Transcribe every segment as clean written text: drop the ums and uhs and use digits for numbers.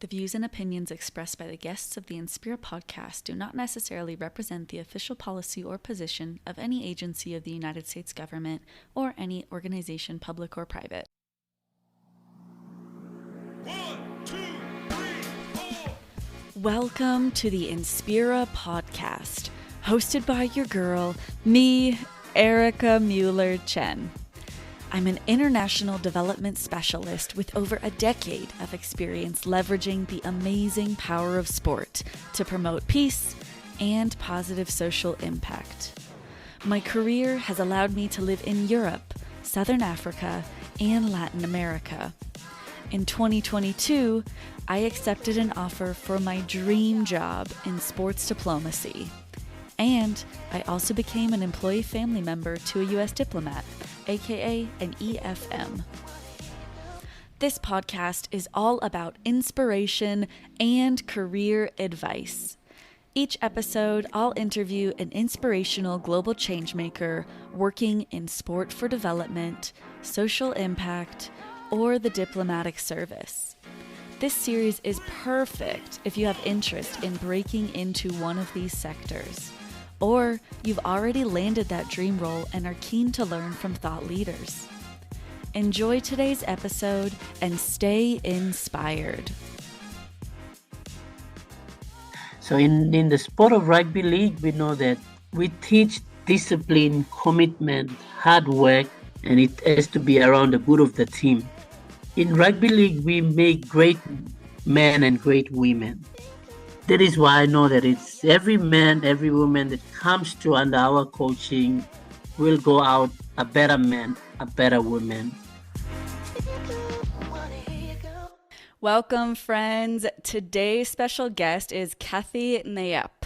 The views and opinions expressed by the guests of the Inspira Podcast do not necessarily represent the official policy or position of any agency of the United States government or any organization, public or private. 1, 2, 3, 4. Welcome to the Inspira Podcast, hosted by your girl, me, Erika Mueller Chen. I'm an international development specialist with over a decade of experience leveraging the amazing power of sport to promote peace and positive social impact. My career has allowed me to live in Europe, Southern Africa, and Latin America. In 2022, I accepted an offer for my dream job in sports diplomacy. And I also became an employee family member to a U.S. diplomat, aka an EFM. This podcast is all about inspiration and career advice. Each episode, I'll interview an inspirational global changemaker working in sport for development, social impact, or the diplomatic service. This series is perfect if you have interest in breaking into one of these sectors, or you've already landed that dream role and are keen to learn from thought leaders. Enjoy today's episode and stay inspired. So in the sport of rugby league, we know that we teach discipline, commitment, hard work, and it has to be around the good of the team. In rugby league, we make great men and great women. That is why I know that it's every man, every woman that comes to under our coaching will go out a better man, a better woman. Welcome, friends. Today's special guest is Cathy Neap.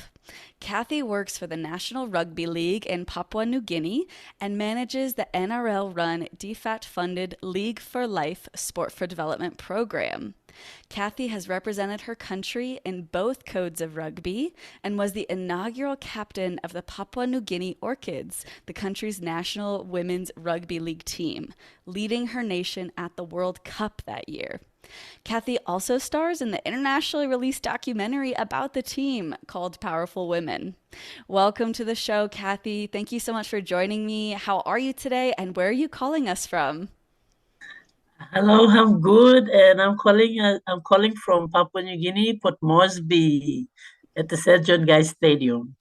Cathy works for the National Rugby League in Papua New Guinea and manages the NRL-run DFAT-funded League for Life Sport for Development program. Cathy has represented her country in both codes of rugby and was the inaugural captain of the Papua New Guinea Orchids, the country's national women's rugby league team, leading her nation at the World Cup that year. Cathy also stars in the internationally released documentary about the team called Powerful Women. Welcome to the show, Cathy. Thank you so much for joining me. How are you today, and where are you calling us from? Hello, I'm good, and I'm calling from Papua New Guinea, Port Moresby, at the St. John Guys Stadium.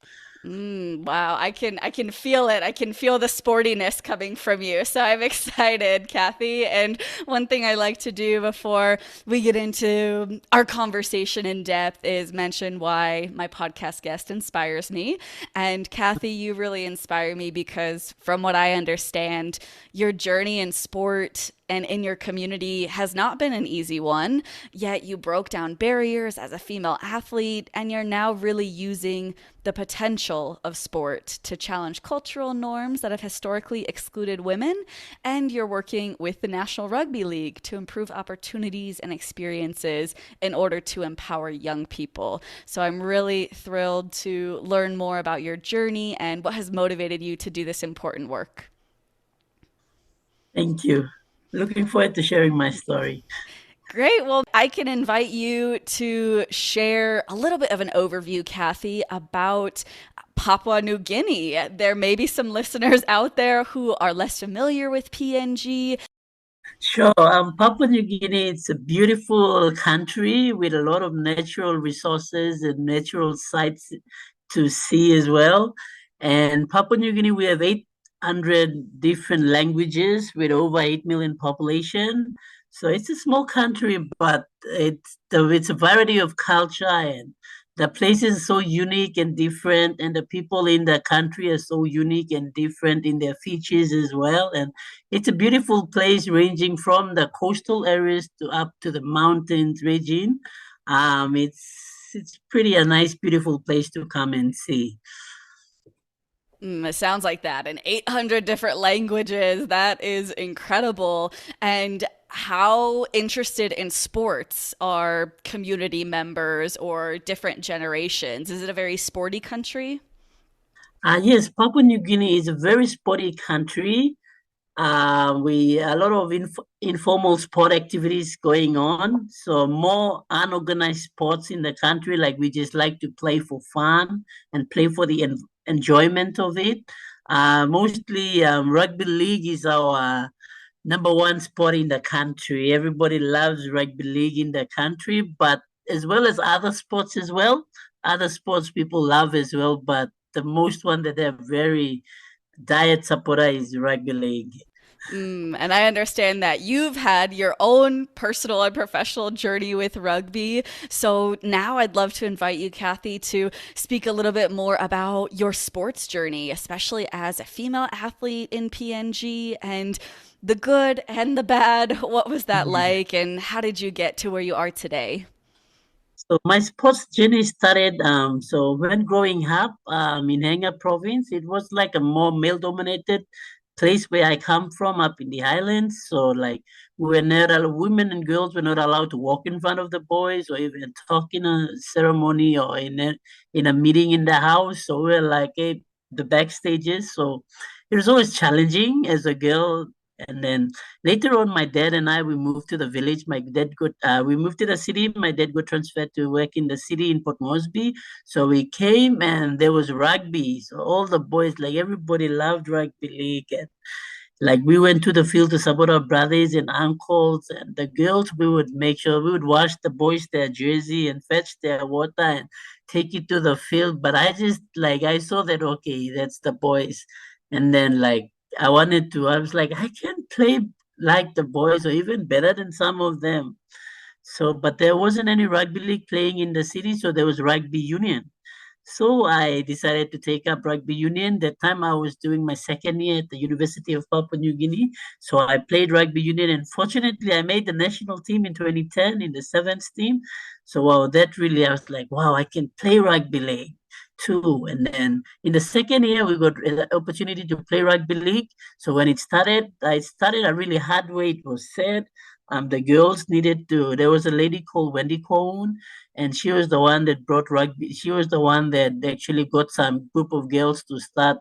Wow, I can feel it. I can feel the sportiness coming from you. So I'm excited, Cathy. And one thing I like to do before we get into our conversation in depth is mention why my podcast guest inspires me. And Cathy, you really inspire me because from what I understand, your journey in sport and in your community has not been an easy one, yet you broke down barriers as a female athlete, and you're now really using the potential of sport to challenge cultural norms that have historically excluded women, and you're working with the National Rugby League to improve opportunities and experiences in order to empower young people. So I'm really thrilled to learn more about your journey and what has motivated you to do this important work. Thank you. Looking forward to sharing my story. Great. Well, I can invite you to share a little bit of an overview, Cathy, about Papua New Guinea. There may be some listeners out there who are less familiar with PNG. Sure. Papua New Guinea, it's a beautiful country with a lot of natural resources and natural sites to see as well. And Papua New Guinea, we have 800 different languages with over 8 million population. So it's a small country, but it's a variety of culture, and the place is so unique and different, and the people in the country are so unique and different in their features as well. And it's a beautiful place, ranging from the coastal areas to up to the mountains region. It's pretty a nice, beautiful place to come and see. It sounds like that. And 800 different languages. That is incredible. And how interested in sports are community members or different generations? Is it a very sporty country? Yes, Papua New Guinea is a very sporty country. We a lot of informal sport activities going on. So more unorganized sports in the country. Like we just like to play for fun and play for the enjoyment of it. Mostly rugby league is our number one sport in the country. Everybody loves rugby league in the country, but as well as other sports as well. Other sports people love as well, but the most one that they're very diet supporter is rugby league. And I understand that you've had your own personal and professional journey with rugby. So now I'd love to invite you, Cathy, to speak a little bit more about your sports journey, especially as a female athlete in PNG and the good and the bad. What was that like, and how did you get to where you are today? So my sports journey started so when growing up in Hanga province, it was like a more male dominated place where I come from up in the highlands. So like we were not women and girls were not allowed to walk in front of the boys or even talk in a ceremony or in a meeting in the house. So we were like the backstages. So it was always challenging as a girl. And then later on, my dad and I we moved to the village. My dad got we moved to the city. My dad got transferred to work in the city in Port Moresby. So we came and there was rugby. So all the boys, like everybody loved rugby league. And like we went to the field to support our brothers and uncles and the girls. We would make sure we would wash the boys their jersey and fetch their water and take it to the field. But I just like I saw that okay, that's the boys. And then like I was like, I can play like the boys or even better than some of them. So, but there wasn't any rugby league playing in the city, so there was rugby union. So I decided to take up rugby union. That time I was doing my second year at the University of Papua New Guinea. So I played rugby union and fortunately I made the national team in 2010 in the sevens team. So wow, that really I was like, wow, I can play rugby league too. And then in the second year we got the opportunity to play rugby league. So when I started a really hard way. It was said. The girls needed to. There was a lady called Wendy Cohn, and she was the one that brought rugby. She was the one that actually got some group of girls to start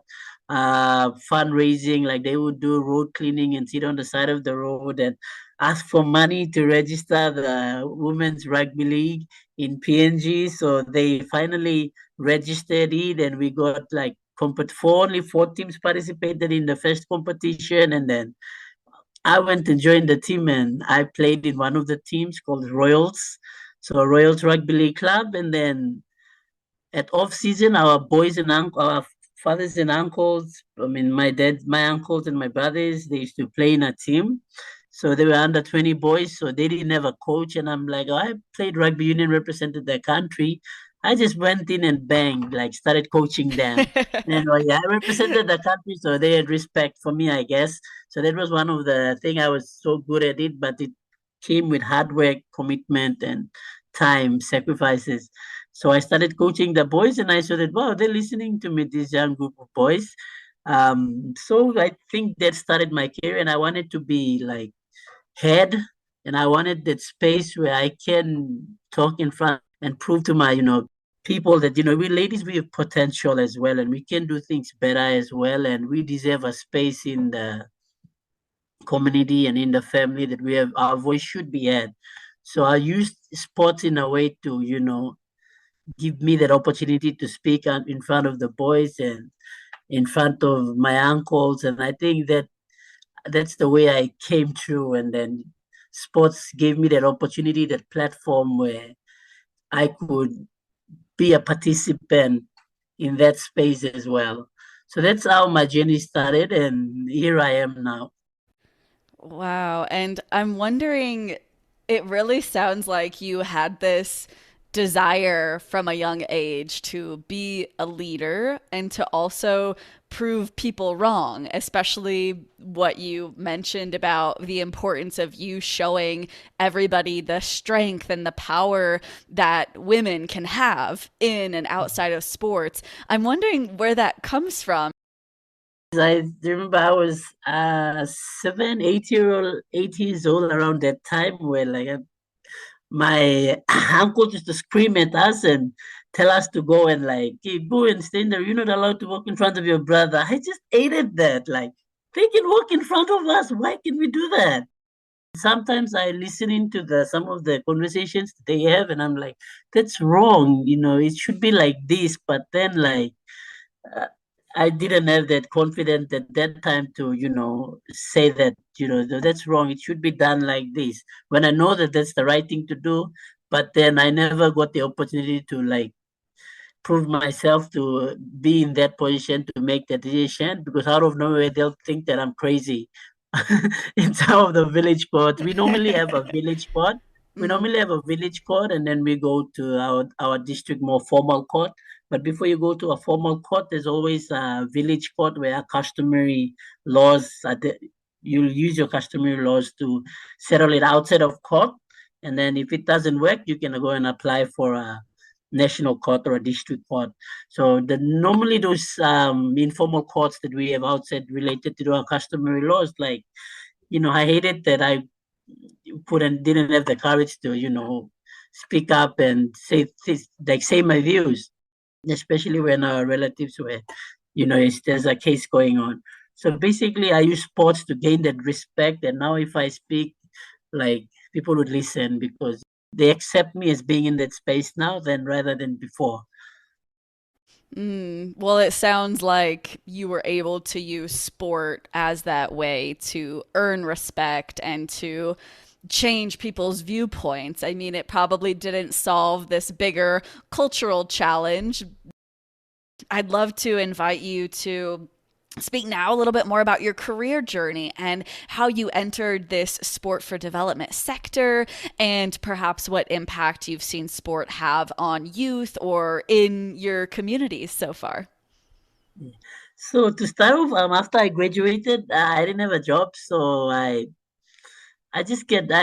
fundraising. Like they would do road cleaning and sit on the side of the road and ask for money to register the women's rugby league in PNG. So they finally registered it, and we got like only four teams participated in the first competition, and then I went and joined the team and I played in one of the teams called Royals. So Royals Rugby League Club. And then at off season, our fathers and uncles, I mean my uncles and my brothers, they used to play in a team. So they were under 20 boys, so they didn't have a coach. And I'm like, oh, I played rugby union, represented the country. I just went in and banged, like started coaching them. And yeah, I represented the country, so they had respect for me, I guess. So that was one of the thing I was so good at it, but it came with hard work, commitment, and time sacrifices. So I started coaching the boys, and I saw that wow, they're listening to me, this young group of boys. So I think that started my career, and I wanted to be like head, and I wanted that space where I can talk in front and prove to my people that we ladies we have potential as well, and we can do things better as well, and we deserve a space in the community and in the family that we have our voice should be heard. So I used sports in a way to give me that opportunity to speak out in front of the boys and in front of my uncles, and I think that's the way I came through. And then sports gave me that opportunity, that platform where I could be a participant in that space as well. So that's how my journey started, and here I am now. Wow. And I'm wondering, it really sounds like you had this desire from a young age to be a leader and to also prove people wrong, especially what you mentioned about the importance of you showing everybody the strength and the power that women can have in and outside of sports. I'm wondering where that comes from. I remember I was 8 years old around that time where like my uncle used to scream at us and tell us to go and like, hey, go and stay in there. You're not allowed to walk in front of your brother. I just hated that. Like They can walk in front of us. Why can we do that? Sometimes I listen into some of the conversations they have, and I'm like, that's wrong. It should be like this. But then, like, uh, I didn't have that confidence at that time to, say that, that's wrong. It should be done like this. When I know that that's the right thing to do, but then I never got the opportunity to, like, prove myself to be in that position to make that decision, because out of nowhere they'll think that I'm crazy. In some of the village courts, we normally have a village court. We Mm-hmm. normally have a village court, and then we go to our district more formal court. But before you go to a formal court, there's always a village court where customary laws are you'll use your customary laws to settle it outside of court. And then if it doesn't work, you can go and apply for a national court or a district court. So normally those informal courts that we have outside related to our customary laws, like, I hated that I didn't have the courage to, speak up and say my views, especially when our relatives were, there's a case going on. So basically, I use sports to gain that respect. And now if I speak, like, people would listen because they accept me as being in that space now than rather than before. Well, it sounds like you were able to use sport as that way to earn respect and to change people's viewpoints. I mean, it probably didn't solve this bigger cultural challenge. I'd love to invite you to speak now a little bit more about your career journey and how you entered this sport for development sector, and perhaps what impact you've seen sport have on youth or in your communities so far. So to start off, after I graduated, I didn't have a job, so I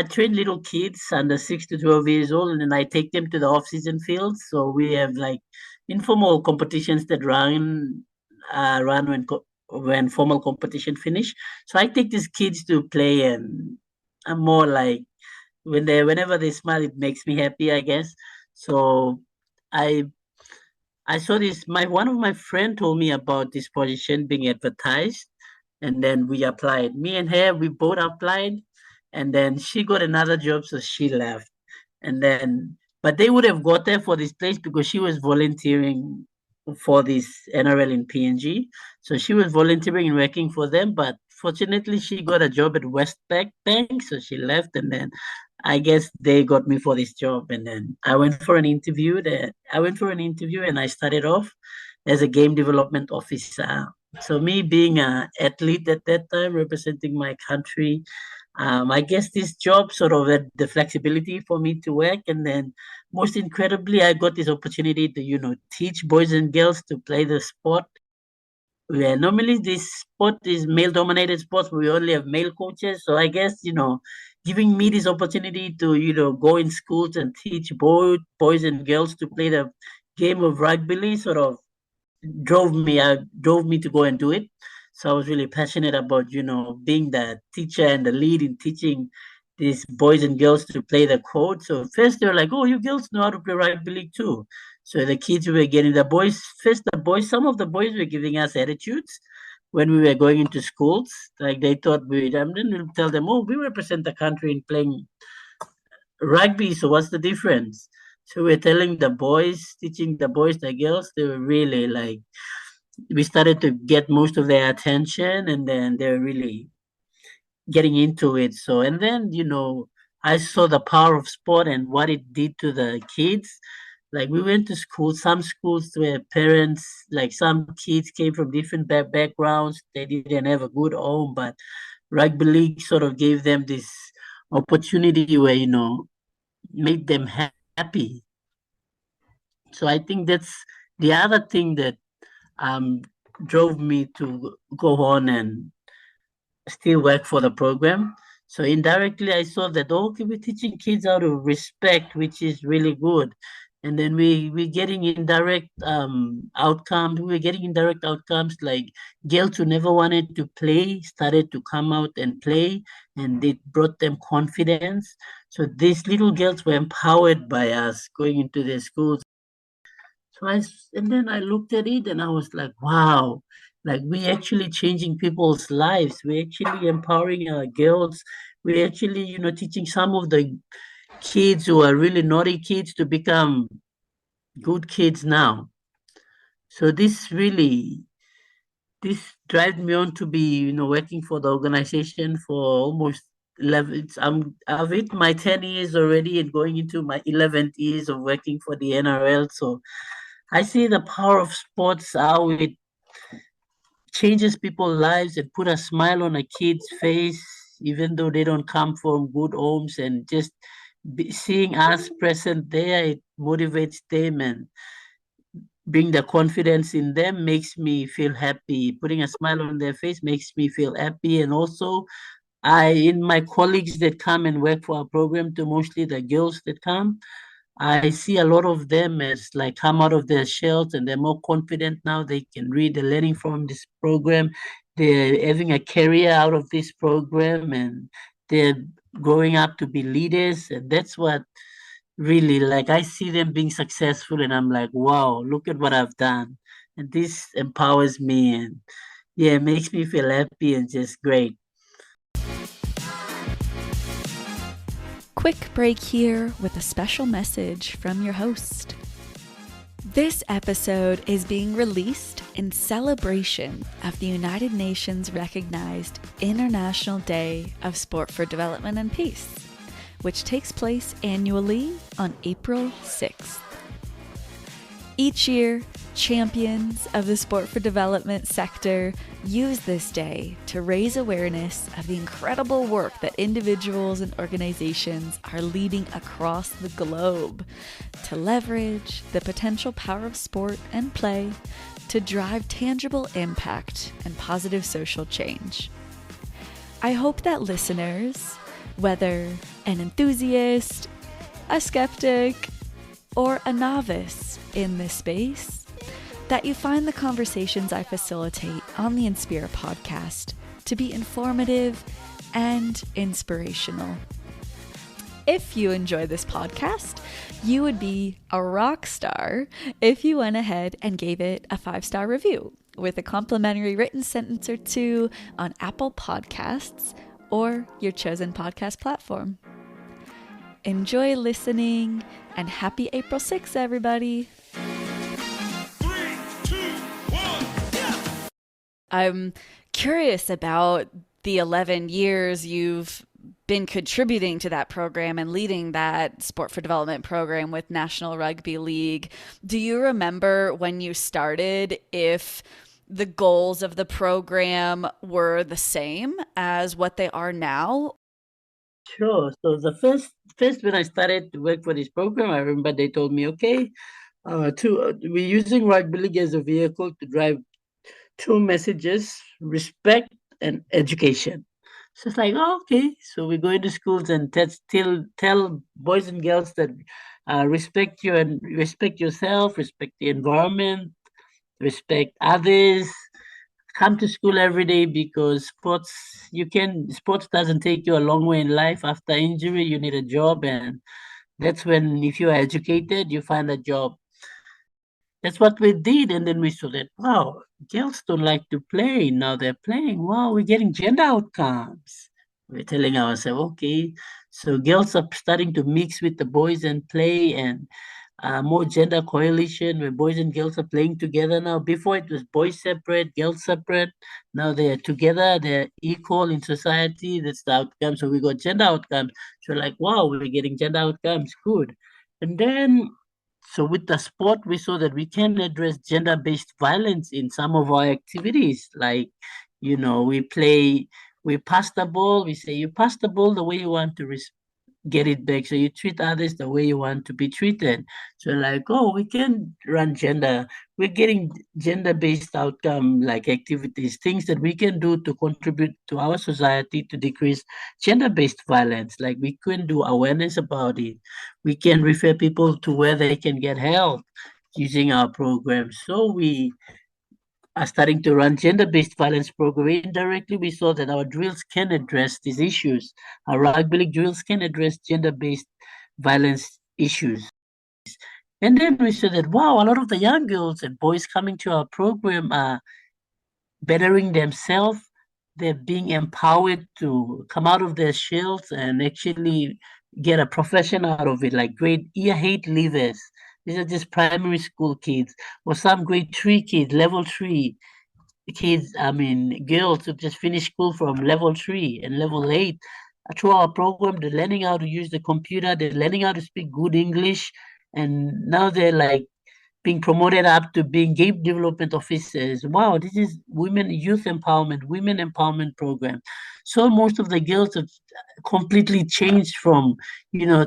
train little kids under 6 to 12 years old, and then I take them to the off-season fields. So we have, like, informal competitions that run when formal competition finish. So I take these kids to play, and I'm more like, whenever they smile, it makes me happy, I guess. So I I saw this. My One of my friend told me about this position being advertised, and then we applied. Me and her, we both applied, and then she got another job, so she left. And then, but they would have got her for this place because she was volunteering for this NRL in PNG. So she was volunteering and working for them, but fortunately, she got a job at Westpac Bank, so she left, and then I guess they got me for this job. And then I went for an interview, and I started off as a game development officer. So me being an athlete at that time, representing my country, I guess this job sort of had the flexibility for me to work. And then most incredibly, I got this opportunity to, teach boys and girls to play the sport. Yeah, normally this sport is male dominated sports, but we only have male coaches. So I guess, giving me this opportunity to, go in schools and teach boys and girls to play the game of rugby league sort of drove me to go and do it. So I was really passionate about, being the teacher and the lead in teaching these boys and girls to play the code. So first they were like, "Oh, you girls know how to play rugby league too." So the kids were getting some of the boys were giving us attitudes when we were going into schools. Like they thought then we'll tell them, "Oh, we represent the country in playing rugby. So what's the difference?" So we're telling the boys, teaching the boys, the girls, they were really like, we started to get most of their attention, and then they're really getting into it. So, and then, I saw the power of sport and what it did to the kids. Like we went to school, some schools where parents, like some kids came from different backgrounds. They didn't have a good home, but rugby league sort of gave them this opportunity where, made them happy. So I think that's the other thing that um, drove me to go on and still work for the program. So indirectly, I saw that, okay, we're teaching kids how to respect, which is really good. And then we're getting indirect outcomes. We're getting indirect outcomes, like girls who never wanted to play started to come out and play, and it brought them confidence. So these little girls were empowered by us going into their schools. And then I looked at it and I was like, wow, Like we actually changing people's lives. We're actually empowering our girls. We're actually, teaching some of the kids who are really naughty kids to become good kids now. So this drives me on to be, working for the organization for almost 11. I've hit my 10 years already and going into my 11th years of working for the NRL. So I see the power of sports, how it changes people's lives and put a smile on a kid's face, even though they don't come from good homes. And just seeing us present there, it motivates them and bring the confidence in them makes me feel happy. Putting a smile on their face makes me feel happy. And also, in my colleagues that come and work for our program, to mostly the girls that come, I see a lot of them as like come out of their shells and they're more confident now. They can read, they're learning from this program. They're having a career out of this program and they're growing up to be leaders. And that's what really, like, I see them being successful and I'm like, wow, look at what I've done. And this empowers me and yeah, it makes me feel happy and just great. Quick break here with a special message from your host. This episode is being released in celebration of the United Nations recognized International Day of Sport for Development and Peace, which takes place annually on April 6th. Each year, champions of the sport for development sector use this day to raise awareness of the incredible work that individuals and organizations are leading across the globe to leverage the potential power of sport and play to drive tangible impact and positive social change. I hope that listeners, whether an enthusiast, a skeptic, or a novice in this space, that you find the conversations I facilitate on the Inspira podcast to be informative and inspirational. If you enjoy this podcast, you would be a rock star if you went ahead and gave it a 5-star review with a complimentary written sentence or two on Apple Podcasts or your chosen podcast platform. Enjoy listening and happy April 6th, everybody. 3, 2, 1, go! I'm curious about the 11 years you've been contributing to that program and leading that sport for development program with National Rugby League. Do you remember when you started, if the goals of the program were the same as what they are now? Sure. So the first when I started to work for this program, I remember they told me, okay, we're using rugby league as a vehicle to drive two messages: respect and education. So it's like, oh, okay. So we go into schools and tell boys and girls that respect you and respect yourself, respect the environment, respect others. Come to school every day because sports doesn't take you a long way in life. After injury, you need a job, and that's when, if you are educated, you find a job. That's what we did, and then we saw that, wow, girls don't like to play. Now they're playing. Wow, we're getting gender outcomes. We're telling ourselves, okay, so girls are starting to mix with the boys and play, and more gender coalition where boys and girls are playing together now. Before it was boys separate, girls separate. Now they're together, they're equal in society. That's the outcome. So we got gender outcomes. So like, wow, we're getting gender outcomes, good. And then so with the sport, we saw that we can address gender-based violence in some of our activities. Like, we pass the ball. We say, you pass the ball the way you want to get it back. So you treat others the way you want to be treated. So like, oh, we can run we're getting gender-based outcome like activities, things that we can do to contribute to our society to decrease gender-based violence. Like we can do awareness about it. We can refer people to where they can get help using our program. So we are starting to run gender-based violence program. Indirectly, we saw that our drills can address these issues. Our rugby league drills can address gender-based violence issues. And then we saw that, wow, a lot of the young girls and boys coming to our program are bettering themselves. They're being empowered to come out of their shells and actually get a profession out of it, like grade year 8 leavers. These are just primary school kids, or some grade 3 kids, level 3 kids, I mean, girls who just finished school from level 3 and level 8. Through our program, they're learning how to use the computer, they're learning how to speak good English, and now they're like being promoted up to being game development officers. Wow, this is women empowerment program. So most of the girls have completely changed from,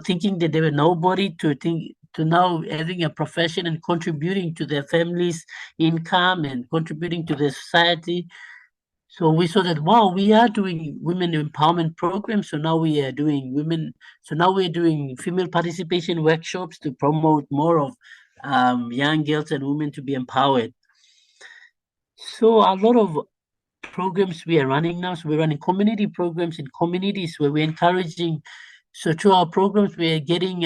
thinking that they were nobody to now having a profession and contributing to their families' income and contributing to the society. So we saw that, wow, we are doing women empowerment programs. So now we're doing female participation workshops to promote more of young girls and women to be empowered. So a lot of programs we are running now. So we're running community programs in communities where we're encouraging. So through our programs, we are getting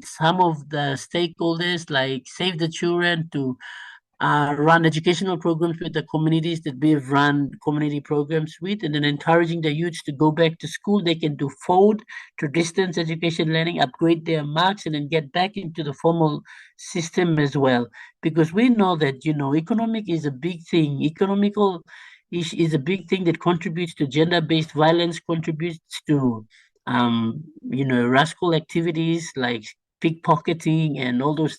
some of the stakeholders like Save the Children to run educational programs with the communities that we've run community programs with, and then encouraging the youths to go back to school. They can do forward to distance education learning, upgrade their marks, and then get back into the formal system as well. Because we know that, economic is a big thing. Economical is a big thing that contributes to gender-based violence, contributes to, rascal activities like pickpocketing and all those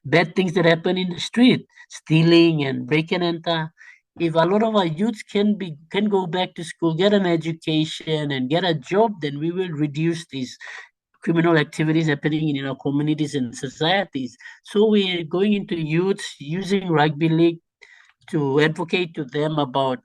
bad things that happen in the street, stealing and break and enter. If a lot of our youths can go back to school, get an education and get a job, then we will reduce these criminal activities happening in our communities and societies. So we're going into youths using rugby league to advocate to them about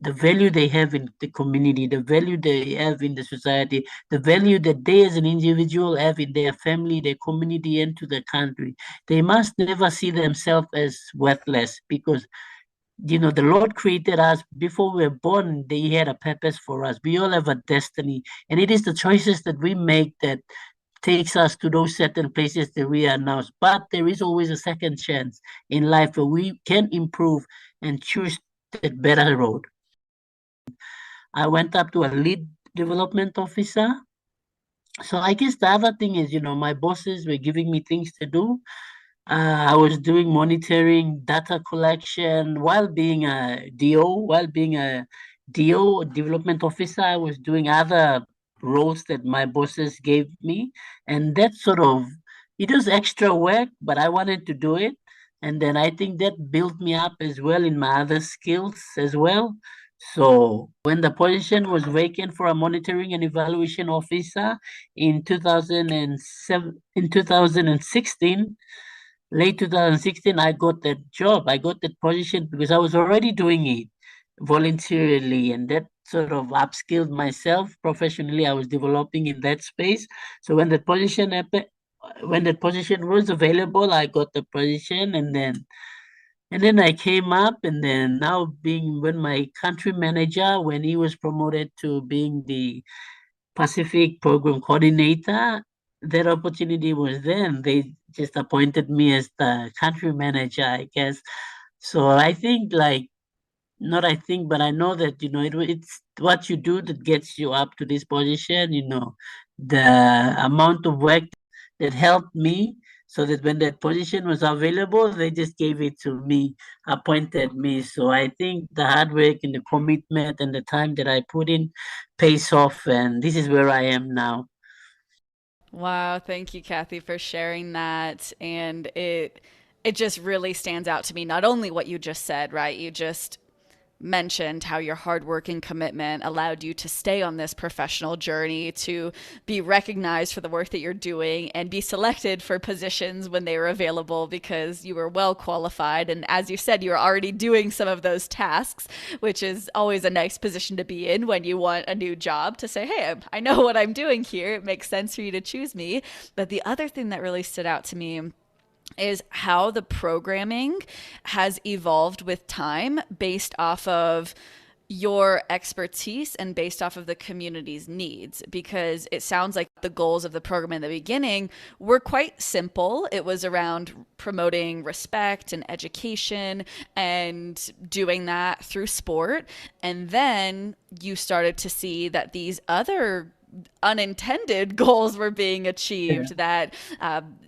the value they have in the community, the value they have in the society, the value that they as an individual have in their family, their community, and to the country. They must never see themselves as worthless because, the Lord created us before we were born. They had a purpose for us. We all have a destiny, and it is the choices that we make that takes us to those certain places that we are now. But there is always a second chance in life where we can improve and choose that better road. I went up to a lead development officer. So I guess the other thing is, my bosses were giving me things to do. I was doing monitoring, data collection while being a DO. While being a DO, development officer, I was doing other roles that my bosses gave me. And that it was extra work, but I wanted to do it. And then I think that built me up as well in my other skills as well. So when the position was vacant for a monitoring and evaluation officer in 2007, in 2016, late 2016, I got that job. I got that position because I was already doing it voluntarily, and that sort of upskilled myself professionally. I was developing in that space. So when that position was available, I got the position, and then I came up, and then now being when my country manager, when he was promoted to being the Pacific program coordinator, that opportunity was then. They just appointed me as the country manager, I guess. So I think, like, not I think, but I know that, it's what you do that gets you up to this position, the amount of work that helped me so that when that position was available, they just gave it to me, appointed me. So I think the hard work and the commitment and the time that I put in pays off. And this is where I am now. Wow, thank you, Cathy, for sharing that. And it just really stands out to me, not only what you just said, right? You just mentioned how your hard work and commitment allowed you to stay on this professional journey, to be recognized for the work that you're doing and be selected for positions when they were available because you were well qualified. And as you said, you were already doing some of those tasks, which is always a nice position to be in when you want a new job, to say, hey, I know what I'm doing here. It makes sense for you to choose me. But the other thing that really stood out to me is how the programming has evolved with time based off of your expertise and based off of the community's needs, because it sounds like the goals of the program in the beginning were quite simple. It was around promoting respect and education and doing that through sport. And then you started to see that these other unintended goals were being achieved, that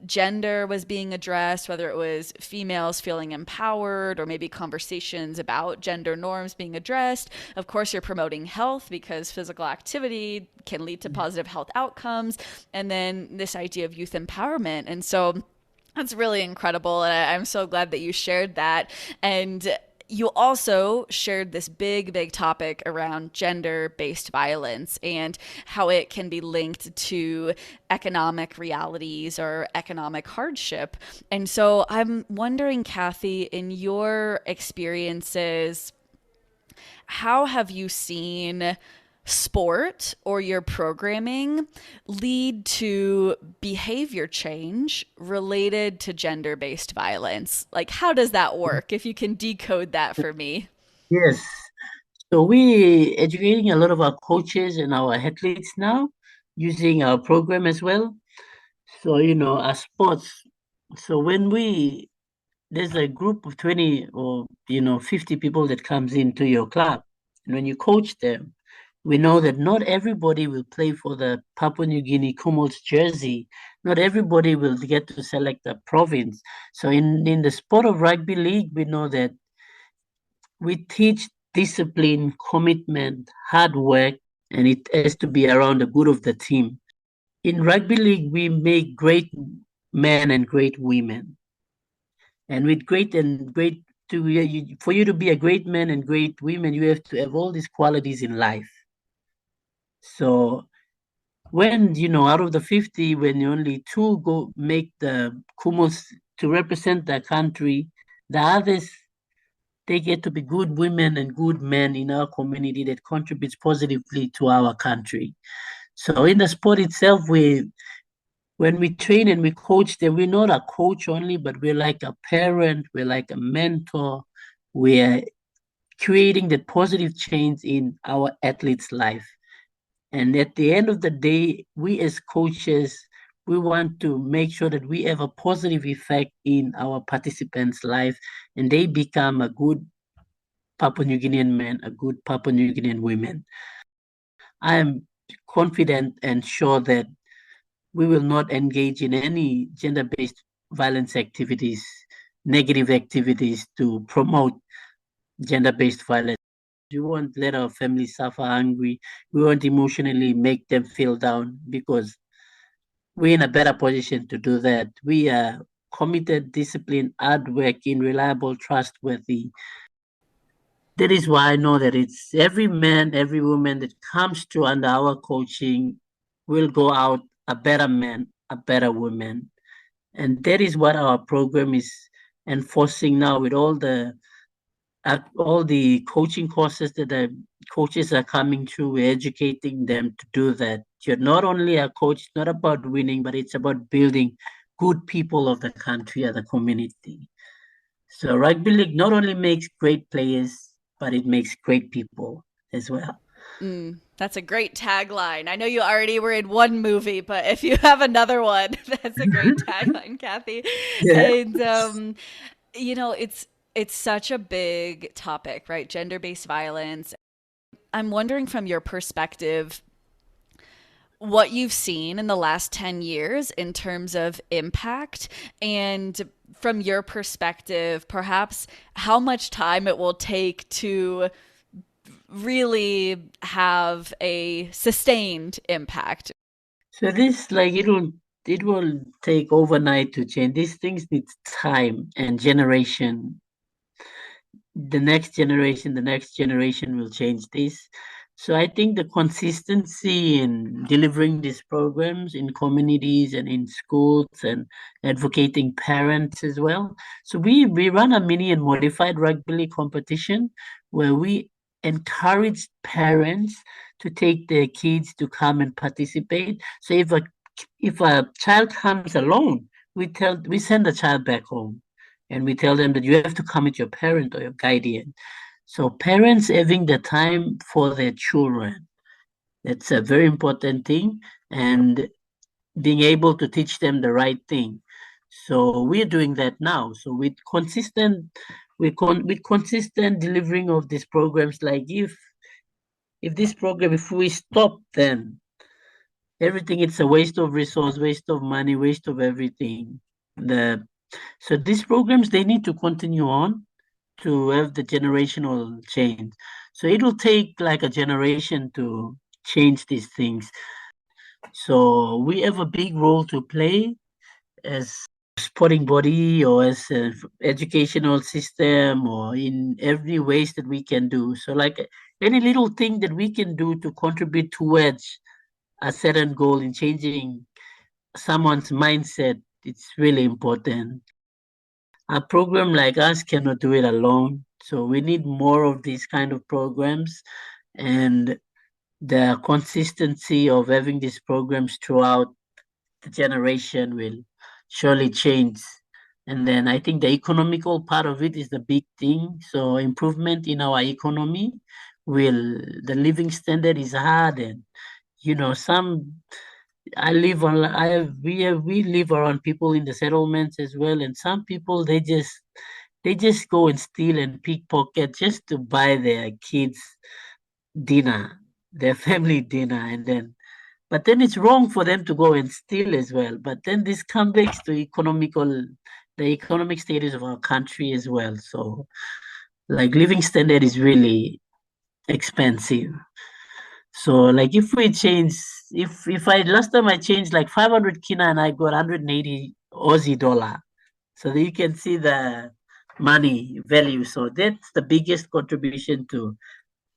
gender was being addressed, whether it was females feeling empowered or maybe conversations about gender norms being addressed. Of course, you're promoting health because physical activity can lead to positive health outcomes. And then this idea of youth empowerment. And so that's really incredible. And I'm so glad that you shared that. And you also shared this big topic around gender-based violence and how it can be linked to economic realities or economic hardship. And so I'm wondering, Cathy, in your experiences, how have you seen sport or your programming lead to behavior change related to gender-based violence? Like, how does that work? If you can decode that for me. Yes. So we educating a lot of our coaches and our athletes now using our program as well. So, our sports. So there's a group of 20 or, 50 people that comes into your club. And when you coach them, we know that not everybody will play for the Papua New Guinea Kumul's jersey. Not everybody will get to select a province. So in the sport of rugby league, we know that we teach discipline, commitment, hard work, and it has to be around the good of the team. In rugby league, we make great men and great women. And with for you to be a great man and great women, you have to have all these qualities in life. So when, out of the 50, when only two go make the Kumos to represent the country, the others, they get to be good women and good men in our community that contributes positively to our country. So in the sport itself, when we train and we coach them, we're not a coach only, but we're like a parent, we're like a mentor. We're creating that positive change in our athlete's life. And at the end of the day, we as coaches, we want to make sure that we have a positive effect in our participants' life and they become a good Papua New Guinean man, a good Papua New Guinean woman. I am confident and sure that we will not engage in any gender-based violence activities, negative activities to promote gender-based violence. We won't let our families suffer hungry. We won't emotionally make them feel down because we're in a better position to do that. We are committed, disciplined, hardworking, reliable, trustworthy. That is why I know that it's every man, every woman that comes through under our coaching will go out a better man, a better woman. And that is what our program is enforcing now with all the coaching courses that the coaches are coming through. We're educating them to do that. You're not only a coach, it's not about winning, but it's about building good people of the country or the community. So rugby league not only makes great players, but it makes great people as well. That's a great tagline. I know you already were in one movie, but if you have another one, that's a great tagline, Cathy. Yeah. And it's such a big topic, right? Gender-based violence. I'm wondering from your perspective, what you've seen in the last 10 years in terms of impact, and from your perspective, perhaps how much time it will take to really have a sustained impact. So this it will take overnight to change. These things need time and generation. The next generation will change this. So I think the consistency in delivering these programs in communities and in schools and advocating parents as well. So we run a mini and modified rugby league competition where we encourage parents to take their kids to come and participate. So if a child comes alone, we send the child back home and we tell them that you have to come with your parent or your guardian. So parents having the time for their children, that's a very important thing, and being able to teach them the right thing. So we're doing that now. So with consistent delivering of these programs, like if this program, if we stop, then everything, it's a waste of resource, waste of money, waste of everything. The so these programs, they need to continue on to have the generational change. So it'll take like a generation to change these things. So we have a big role to play as sporting body or as an educational system or in every ways that we can do. So like any little thing that we can do to contribute towards a certain goal in changing someone's mindset, it's really important. A program like us cannot do it alone. So we need more of these kind of programs, and the consistency of having these programs throughout the generation will surely change. And then I think the economical part of it is the big thing. So improvement in our economy will, the living standard is hard, and some I live on I have we live around people in the settlements as well, and some people they just go and steal and pickpocket just to buy their kids dinner, their family dinner, and then but then it's wrong for them to go and steal as well. But then this comes back to the economic status of our country as well. So like living standard is really expensive. So like if I last time I changed like 500 kina and I got 180 Aussie dollar. So that you can see the money value. So that's the biggest contribution to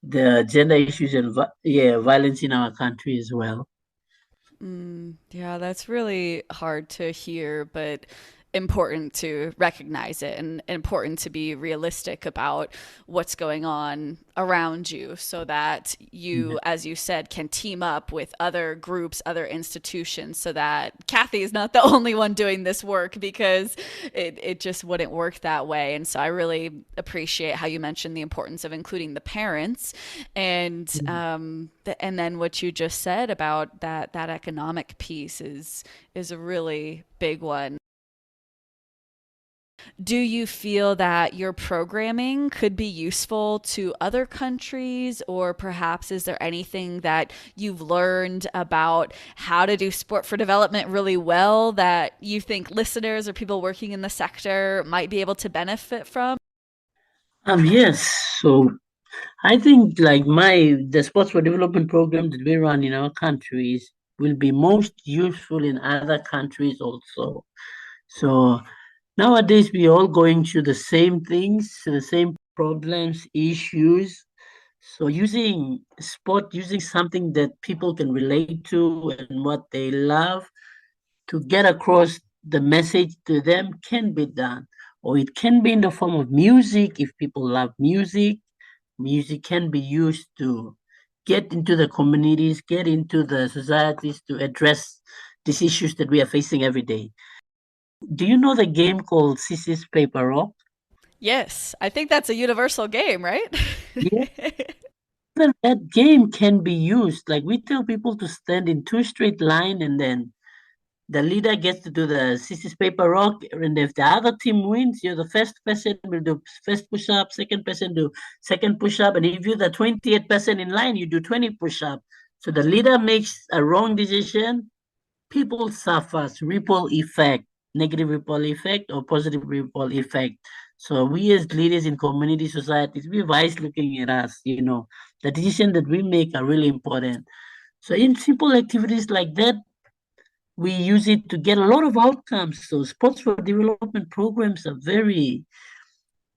the gender issues and violence in our country as well. Yeah, that's really hard to hear, but important to recognize it and important to be realistic about what's going on around you so that you, as you said, can team up with other groups, other institutions so that Cathy is not the only one doing this work because it just wouldn't work that way. And so I really appreciate how you mentioned the importance of including the parents and then what you just said about that economic piece is a really big one. Do you feel that your programming could be useful to other countries, or perhaps is there anything that you've learned about how to do sport for development really well that you think listeners or people working in the sector might be able to benefit from? Yes. So I think like the sports for development program that we run in our countries will be most useful in other countries also. So nowadays we're all going through the same things, the same problems, issues. So using something that people can relate to and what they love to get across the message to them can be done. Or it can be in the form of music if people love music. Music can be used to get into the communities, get into the societies to address these issues that we are facing every day. Do you know the game called Sissy's Paper Rock? Yes, I think that's a universal game, right? Yeah. Even that game can be used. Like we tell people to stand in two straight line, and then the leader gets to do the Sissy's Paper Rock, and if the other team wins, you're the first person will do first push up, second person do second push up, and if you're the 20th person in line, you do 20 push up. So the leader makes a wrong decision, people suffers ripple effect, negative ripple effect or positive ripple effect. So we as leaders in community societies, we wise looking at us, the decisions that we make are really important. So in simple activities like that, we use it to get a lot of outcomes. So sports for development programs are very,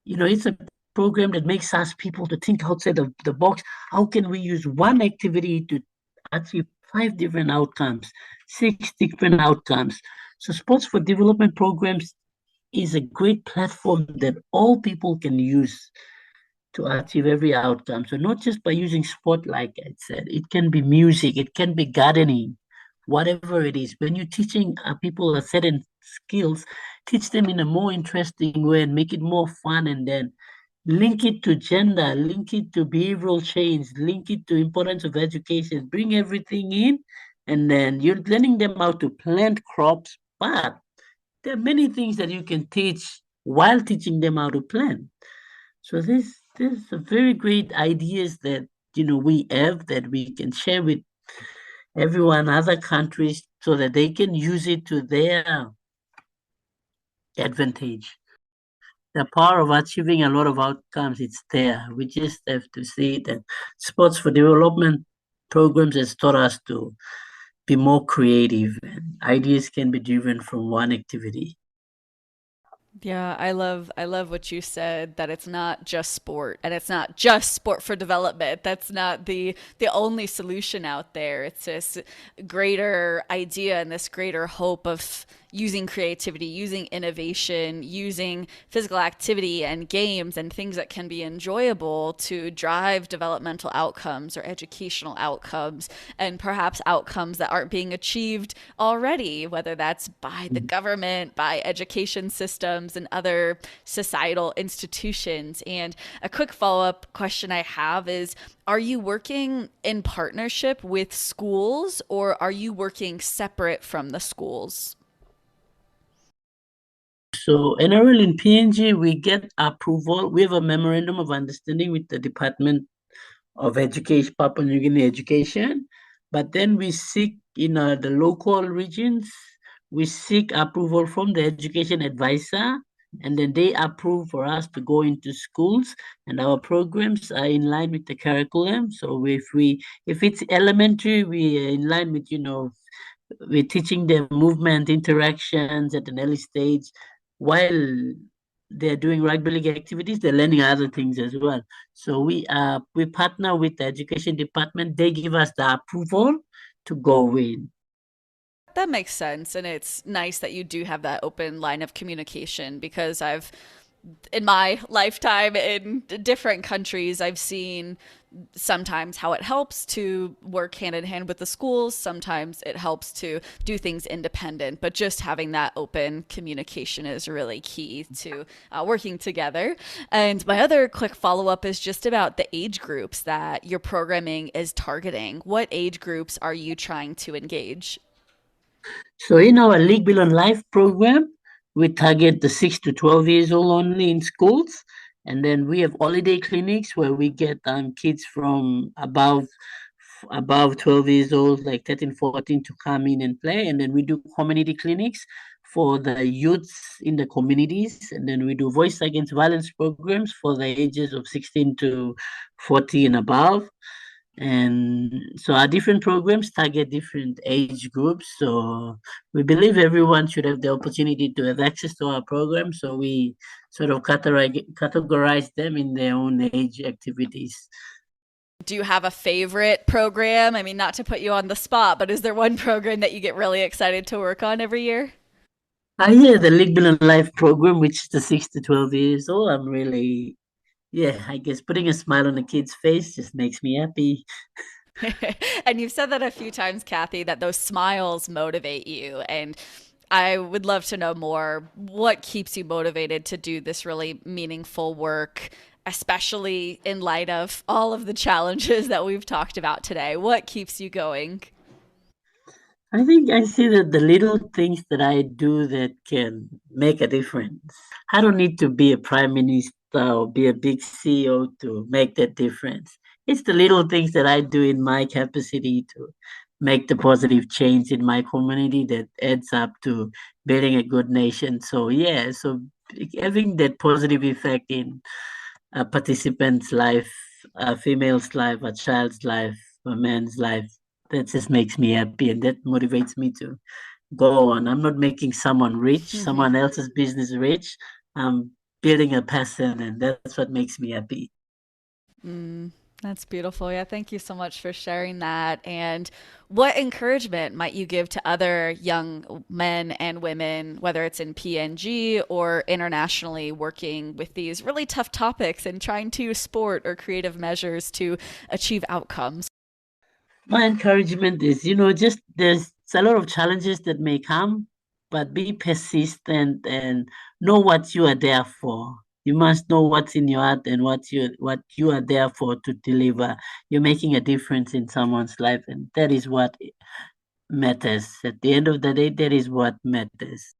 it's a program that makes us people to think outside of the box. How can we use one activity to achieve five different outcomes, six different outcomes? So sports for development programs is a great platform that all people can use to achieve every outcome. So not just by using sport, like I said, it can be music, it can be gardening, whatever it is. When you're teaching people a certain skills, teach them in a more interesting way and make it more fun, and then link it to gender, link it to behavioral change, link it to importance of education, bring everything in, and then you're learning them how to plant crops, but there are many things that you can teach while teaching them how to plant. So this are very great ideas that we have that we can share with everyone, other countries, so that they can use it to their advantage. The power of achieving a lot of outcomes, it's there. We just have to see that sports for development programs has taught us to be more creative, and ideas can be driven from one activity. Yeah, I love what you said, that it's not just sport, and it's not just sport for development. That's not the only solution out there. It's this greater idea and this greater hope of using creativity, using innovation, using physical activity and games and things that can be enjoyable to drive developmental outcomes or educational outcomes, and perhaps outcomes that aren't being achieved already, whether that's by the government, by education systems, and other societal institutions. And a quick follow up question I have is, are you working in partnership with schools, or are you working separate from the schools? So NRL in PNG, we get approval. We have a memorandum of understanding with the Department of Education, Papua New Guinea Education. But then we seek in the local regions, we seek approval from the education advisor, and then they approve for us to go into schools, and our programs are in line with the curriculum. So if it's elementary, we are in line with we're teaching them movement interactions at an early stage, while they're doing rugby league activities, they're learning other things as well. So we partner with the education department. They give us the approval to go in. That makes sense. And it's nice that you do have that open line of communication, because in my lifetime in different countries, I've seen sometimes how it helps to work hand in hand with the schools. Sometimes it helps to do things independent, but just having that open communication is really key to working together. And my other quick follow up is just about the age groups that your programming is targeting. What age groups are you trying to engage? So in our League Beyond Life program, we target the 6 to 12 years old only in schools. And then we have holiday clinics where we get kids from above 12 years old, like 13, 14, to come in and play. And then we do community clinics for the youths in the communities. And then we do voice against violence programs for the ages of 16 to 40 and above. And so our different programs target different age groups. So we believe everyone should have the opportunity to have access to our program. So we sort of categorize them in their own age activities. Do you have a favorite program? I mean, not to put you on the spot, but is there one program that you get really excited to work on every year? Yeah, the League Beyond Life program, which is the 6 to 12 years old. I'm really, yeah, I guess putting a smile on a kid's face just makes me happy. And you've said that a few times, Cathy, that those smiles motivate you. And I would love to know more. What keeps you motivated to do this really meaningful work, especially in light of all of the challenges that we've talked about today? What keeps you going? I think I see that the little things that I do that can make a difference. I don't need to be a prime minister or be a big CEO to make that difference. It's the little things that I do in my capacity to make the positive change in my community that adds up to building a good nation. So yeah, so having that positive effect in a participant's life, a female's life, a child's life, a man's life, that just makes me happy, and that motivates me to go on. I'm not making someone rich, someone else's business rich. I'm building a person, and that's what makes me happy. That's beautiful. Yeah, thank you so much for sharing that. And what encouragement might you give to other young men and women, whether it's in PNG or internationally, working with these really tough topics and trying to sport or creative measures to achieve outcomes? My encouragement is, just there's a lot of challenges that may come, but be persistent and know what you are there for. You must know what's in your heart and what you are there for to deliver. You're making a difference in someone's life, and that is what matters. At the end of the day, that is what matters.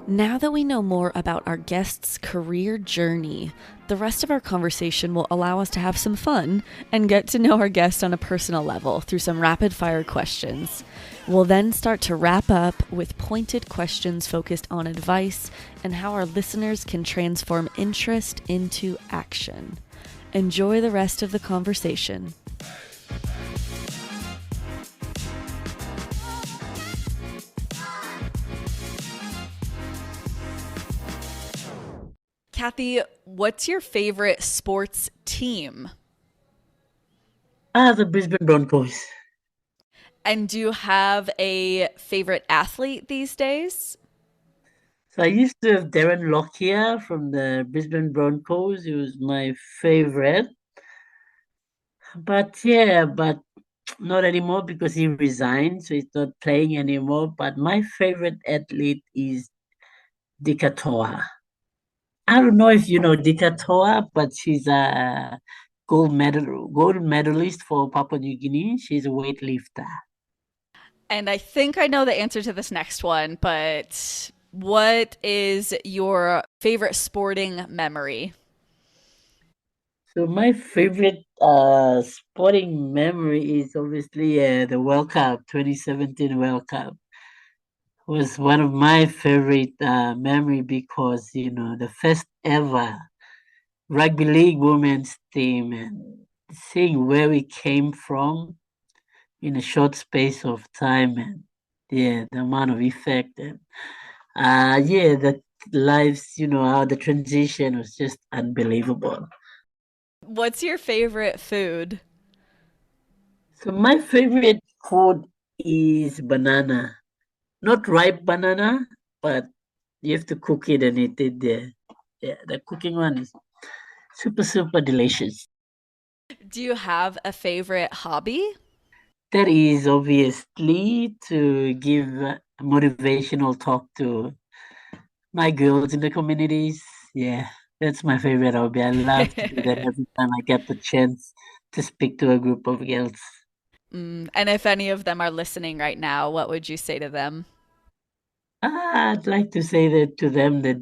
Now that we know more about our guest's career journey, the rest of our conversation will allow us to have some fun and get to know our guest on a personal level through some rapid fire questions. We'll then start to wrap up with pointed questions focused on advice and how our listeners can transform interest into action. Enjoy the rest of the conversation. Cathy, what's your favorite sports team? The Brisbane Broncos. And do you have a favorite athlete these days? So I used to have Darren Lockyer from the Brisbane Broncos. He was my favorite. But not anymore because he resigned, so he's not playing anymore. But my favorite athlete is Dikatoa. I don't know if you know Dikatoa, but she's a gold medalist for Papua New Guinea. She's a weightlifter. And I think I know the answer to this next one, but what is your favorite sporting memory? So my favorite sporting memory is obviously the World Cup, 2017 World Cup. Was one of my favorite memory because the first ever rugby league women's team and seeing where we came from in a short space of time, and yeah, the amount of effect, and yeah, the lives, how the transition was just unbelievable. What's your favorite food? So my favorite food is banana. Not ripe banana, but you have to cook it and eat it there. Yeah, the cooking one is super, super delicious. Do you have a favorite hobby? That is obviously to give a motivational talk to my girls in the communities. Yeah, that's my favorite hobby. I love to do that every time I get the chance to speak to a group of girls. And if any of them are listening right now, what would you say to them? I'd like to say that to them that,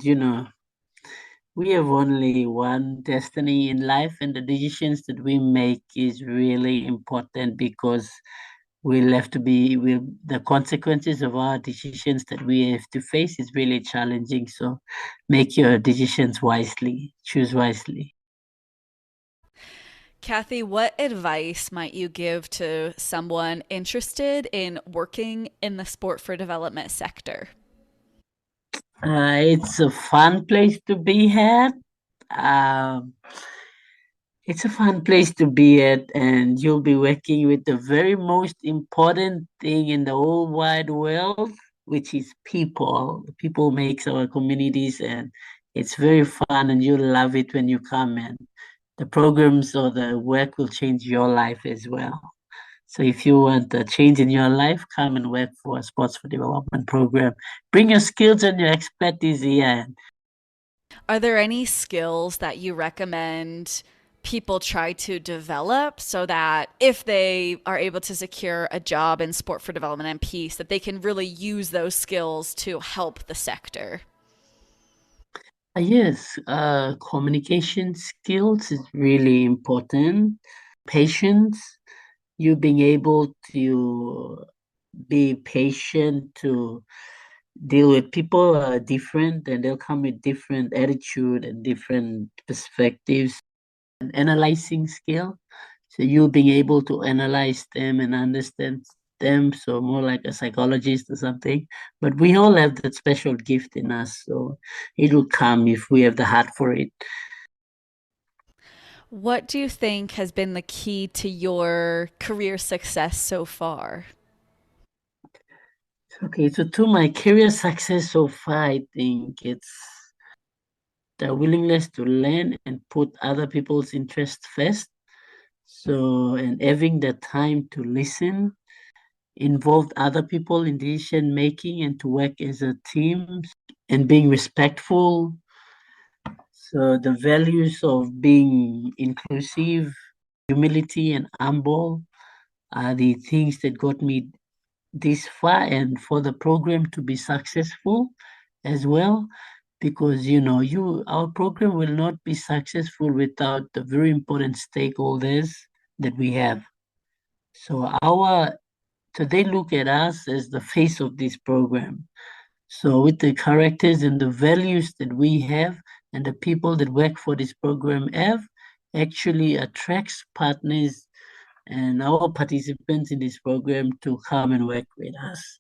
we have only one destiny in life, and the decisions that we make is really important because we'll have to be will the consequences of our decisions that we have to face is really challenging. So make your decisions wisely, choose wisely. Cathy, what advice might you give to someone interested in working in the sport for development sector? It's a fun place to be at. Um, it's a fun place to be at, and you'll be working with the very most important thing in the whole wide world, which is people. People makes our communities, and it's very fun, and you'll love it when you come. And the programs or the work will change your life as well. So if you want a change in your life, come and work for a Sports for Development program. Bring your skills and your expertise here. Are there any skills that you recommend people try to develop so that if they are able to secure a job in sport for development and peace, that they can really use those skills to help the sector? Yes, communication skills is really important. Patience, you being able to be patient to deal with people are different and they'll come with different attitude and different perspectives. And analyzing skill, so you being able to analyze them and understand them, so more like a psychologist or something. But we all have that special gift in us, so it will come if we have the heart for it. What do you think has been the key to your career success so far? Okay, so to my career success so far, I think it's the willingness to learn and put other people's interests first. So, and having the time to listen involve other people in decision making and to work as a team and being respectful. So the values of being inclusive, humility, and humble are the things that got me this far and for the program to be successful as well. Because our program will not be successful without the very important stakeholders that we have. So they look at us as the face of this program. So with the characters and the values that we have and the people that work for this program have, actually attracts partners and our participants in this program to come and work with us.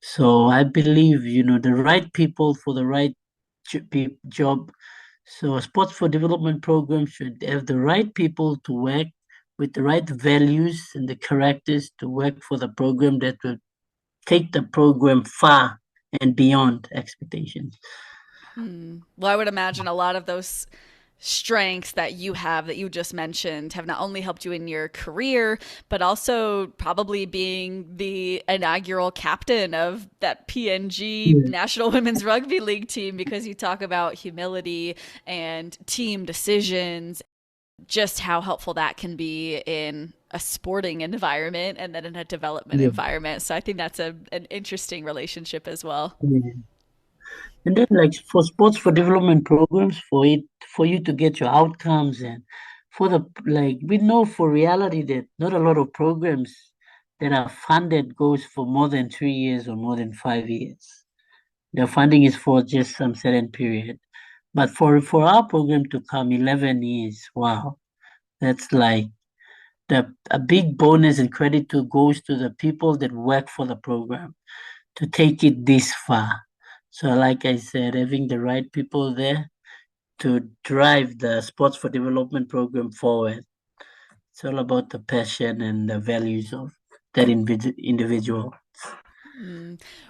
So I believe, the right people for the right job. So a sports for development program should have the right people to work with the right values and the characters to work for the program that will take the program far and beyond expectations. Well, I would imagine a lot of those strengths that you have that you just mentioned have not only helped you in your career, but also probably being the inaugural captain of that PNG Yeah. National Women's Rugby League team, because you talk about humility and team decisions, just how helpful that can be in a sporting environment and then in a development Yeah. environment. So I think that's an interesting relationship as well. Yeah. And then like for sports for development programs, for you to get your outcomes and for the like we know for reality that not a lot of programs that are funded goes for more than 3 years or more than 5 years. The funding is for just some certain period. But for our program to come 11 years, wow, that's like a big bonus and credit to goes to the people that work for the program to take it this far. So, like I said, having the right people there to drive the Sports for Development program forward. It's all about the passion and the values of that individual.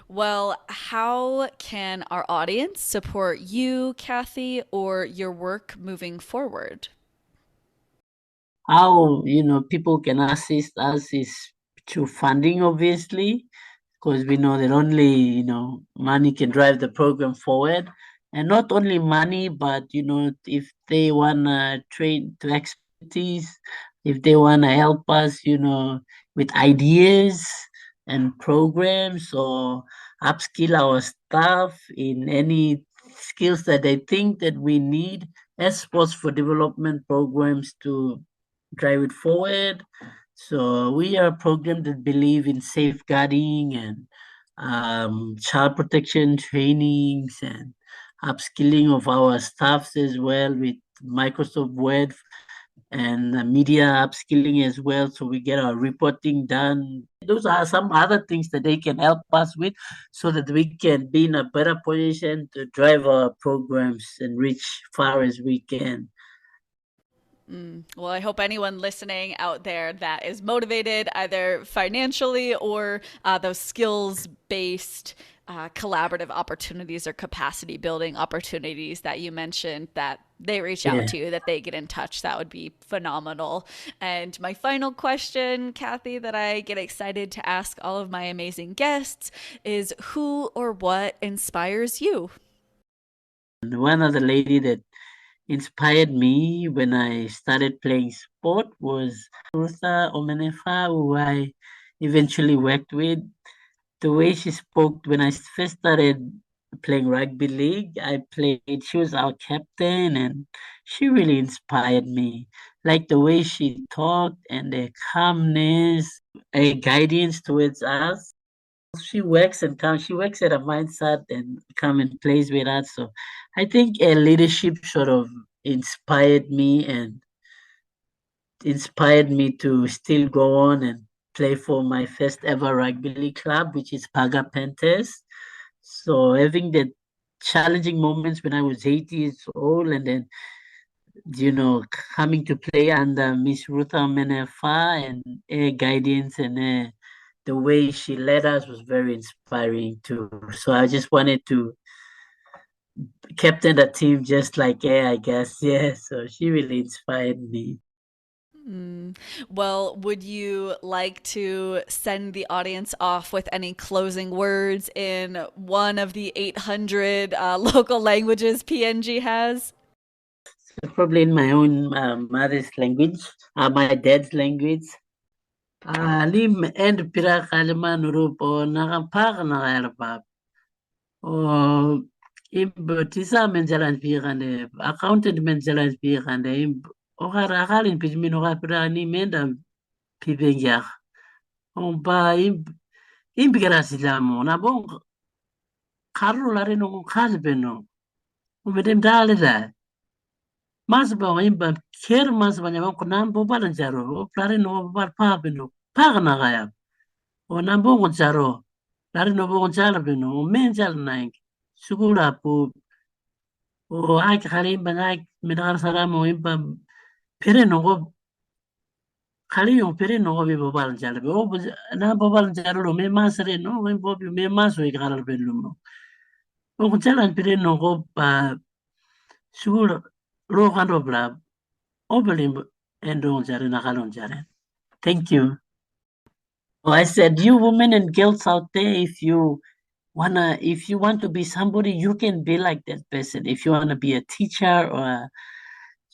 Well, how can our audience support you, Cathy, or your work moving forward? How people can assist us is through funding, obviously, because we know that only money can drive the program forward, and not only money, but if they wanna train to expertise, if they wanna help us, with ideas and programs or upskill our staff in any skills that they think that we need as sports for development programs to drive it forward. So we are a program that believe in safeguarding and child protection trainings and upskilling of our staffs as well with Microsoft Word and media upskilling as well. So we get our reporting done. Those are some other things that they can help us with so that we can be in a better position to drive our programs and reach far as we can. Well, I hope anyone listening out there that is motivated either financially or those skills based collaborative opportunities or capacity building opportunities that you mentioned, that they reach out Yeah. to, that they get in touch. That would be phenomenal. And my final question, Cathy, that I get excited to ask all of my amazing guests is, who or what inspires you? And one other lady that inspired me when I started playing sport was Rusa Omenefa, who I eventually worked with. The way she spoke when I first started playing rugby league, she was our captain, and she really inspired me. Like the way she talked and the calmness, a guidance towards us. She works at a mindset and come and plays with us. So I think leadership sort of inspired me and inspired me to still go on and play for my first ever rugby league club, which is Paga Panthers. So having the challenging moments when I was 8 years old and then coming to play under Miss Ruta Menefa and her guidance and the way she led us was very inspiring too. So I just wanted to captain the team just like her, I guess. Yeah, so she really inspired me. Well, would you like to send the audience off with any closing words in one of the 800 local languages PNG has? Probably in my own mother's language, my dad's language. Lim and pira kalima nurupo nakapaka nakalapap. O tisa menjalan pikande, accountant menjalan pikande. Okara akalin pijmin okapira ni menda pipenjak. Ompa impikira silamo na bong karu lari no kalbeno. Umedem dale da. Mas ba imba ker mas ba nyama kunam bo balanjaro. O lari no bal papeno. Pagna kaya. O nambo ngonjaro. Lari no bo ngonjalo beno. O menjal naik. Sugula po. O ay kakalim ba naik minakar saramo imba pere no go kali yung pere no go bi bo balanjalo. O na bo balanjaro lo me mas re no. Me mas o ikaral beno no. O ngonjalan pere no go pa sugula lo kando bla. Oberlim and Jaren Nakalon Jaren. Thank you. Oh, I said, you women and girls out there, if you want to be somebody, you can be like that person. If you wanna be a teacher or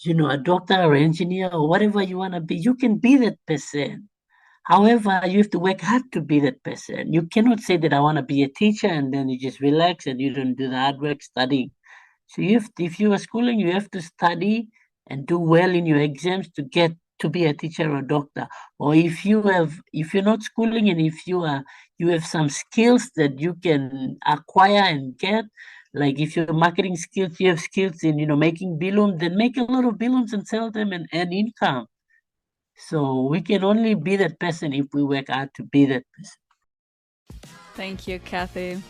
a doctor or engineer or whatever you wanna be, you can be that person. However, you have to work hard to be that person. You cannot say that I want to be a teacher and then you just relax and you don't do the hard work studying. So if you are schooling, you have to study and do well in your exams to get to be a teacher or a doctor. Or if you're not schooling and if you have some skills that you can acquire and get, like if you're marketing skills, you have skills in making balloons, then make a lot of balloons and sell them and earn income. So we can only be that person if we work hard to be that person. Thank you, Cathy.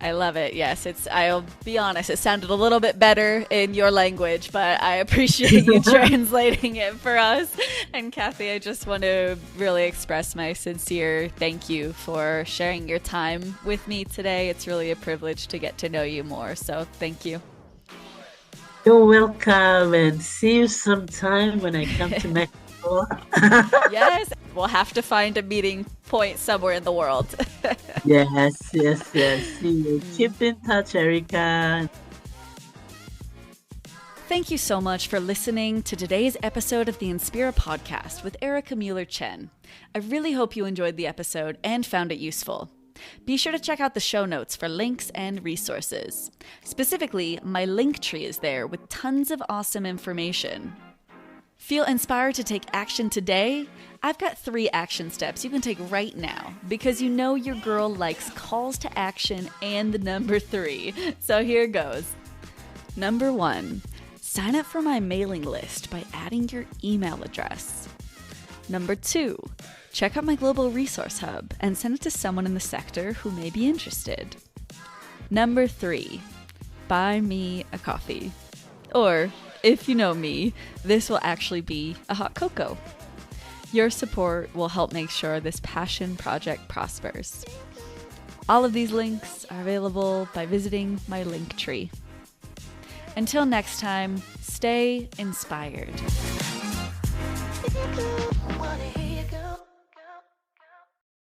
I love it. Yes, I'll be honest, it sounded a little bit better in your language, but I appreciate you translating it for us. And Cathy, I just want to really express my sincere thank you for sharing your time with me today. It's really a privilege to get to know you more. So thank you. You're welcome, and see you sometime when I come to Mexico. Yes, we'll have to find a meeting point somewhere in the world. Yes. See you. Keep in touch, Erika. Thank you so much for listening to today's episode of the Inspira Podcast with Erika Mueller-Chen. I really hope you enjoyed the episode and found it useful. Be sure to check out the show notes for links and resources. Specifically, my LinkTree is there with tons of awesome information. Feel inspired to take action today? I've got 3 action steps you can take right now because you know your girl likes calls to action and the number 3. So here goes. Number 1, sign up for my mailing list by adding your email address. Number 2, check out my global resource hub and send it to someone in the sector who may be interested. Number 3, buy me a coffee. Or, if you know me, this will actually be a hot cocoa. Your support will help make sure this passion project prospers. All of these links are available by visiting my LinkTree. Until next time, stay inspired.